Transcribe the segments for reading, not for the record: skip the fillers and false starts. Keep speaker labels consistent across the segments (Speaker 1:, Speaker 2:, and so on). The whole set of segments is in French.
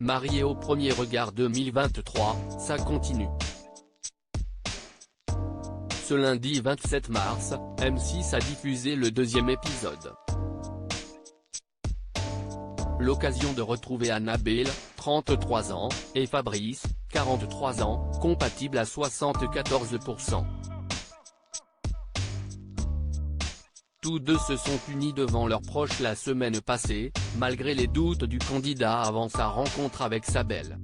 Speaker 1: Mariés au premier regard 2023, ça continue. Ce lundi 27 mars, M6 a diffusé le deuxième épisode. L'occasion de retrouver Annabelle, 33 ans, et Fabrice, 43 ans, compatibles à 74%. Tous deux se sont unis devant leurs proches la semaine passée, malgré les doutes du candidat avant sa rencontre avec sa belle.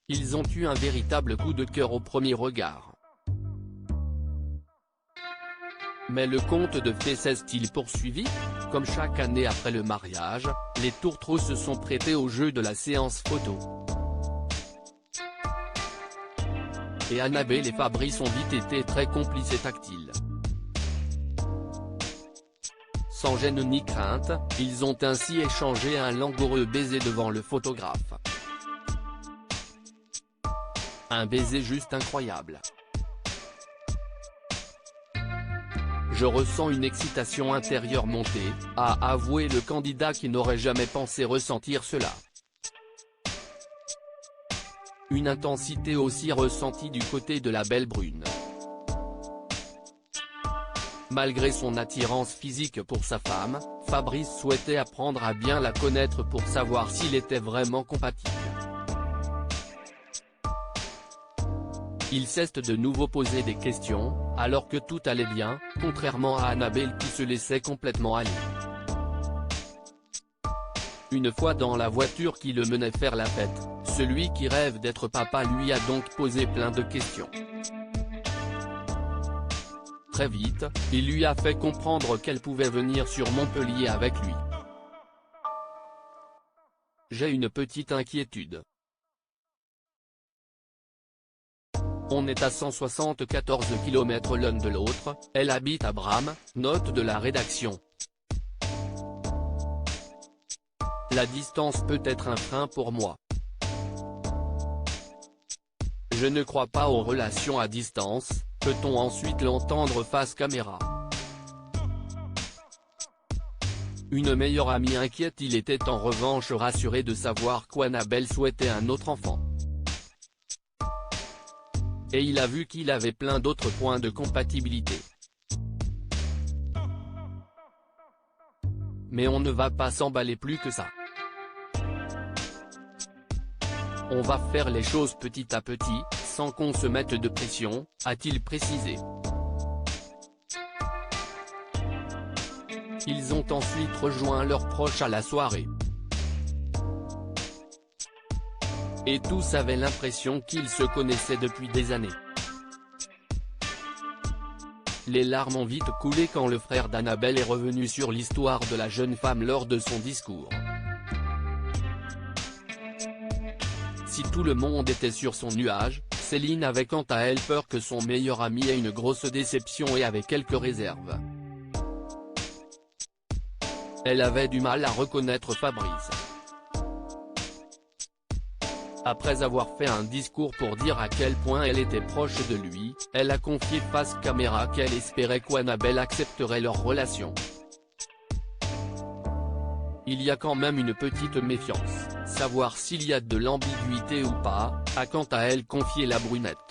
Speaker 1: Ils ont eu un véritable coup de cœur au premier regard. Mais le conte de fées s'est-il poursuivi? Comme chaque année après le mariage, les tourtereaux se sont prêtés au jeu de la séance photo. Et Annabelle et Fabrice ont vite été très complices et tactiles. Sans gêne ni crainte, ils ont ainsi échangé un langoureux baiser devant le photographe. Un baiser juste incroyable. Je ressens une excitation intérieure montée, a avoué le candidat qui n'aurait jamais pensé ressentir cela. Une intensité aussi ressentie du côté de la belle brune. Malgré son attirance physique pour sa femme, Fabrice souhaitait apprendre à bien la connaître pour savoir s'il était vraiment compatible. Il s'est de nouveau posé des questions, alors que tout allait bien, contrairement à Annabelle qui se laissait complètement aller. Une fois dans la voiture qui le menait faire la fête, celui qui rêve d'être papa lui a donc posé plein de questions. Très vite, il lui a fait comprendre qu'elle pouvait venir sur Montpellier avec lui. J'ai une petite inquiétude. On est à 174 km l'un de l'autre, elle habite à Bram, note de la rédaction. La distance peut être un frein pour moi. Je ne crois pas aux relations à distance, peut-on ensuite l'entendre face caméra. Une meilleure amie inquiète. Il était en revanche rassuré de savoir qu'Annabelle souhaitait un autre enfant. Et il a vu qu'il avait plein d'autres points de compatibilité. Mais on ne va pas s'emballer plus que ça. On va faire les choses petit à petit, sans qu'on se mette de pression, a-t-il précisé. Ils ont ensuite rejoint leurs proches à la soirée. Et tous avaient l'impression qu'ils se connaissaient depuis des années. Les larmes ont vite coulé quand le frère d'Annabelle est revenu sur l'histoire de la jeune femme lors de son discours. Si tout le monde était sur son nuage, Céline avait quant à elle peur que son meilleur ami ait une grosse déception et avait quelques réserves. Elle avait du mal à reconnaître Fabrice. Après avoir fait un discours pour dire à quel point elle était proche de lui, elle a confié face caméra qu'elle espérait qu'Annabelle accepterait leur relation. Il y a quand même une petite méfiance, savoir s'il y a de l'ambiguïté ou pas, a quant à elle confié la brunette.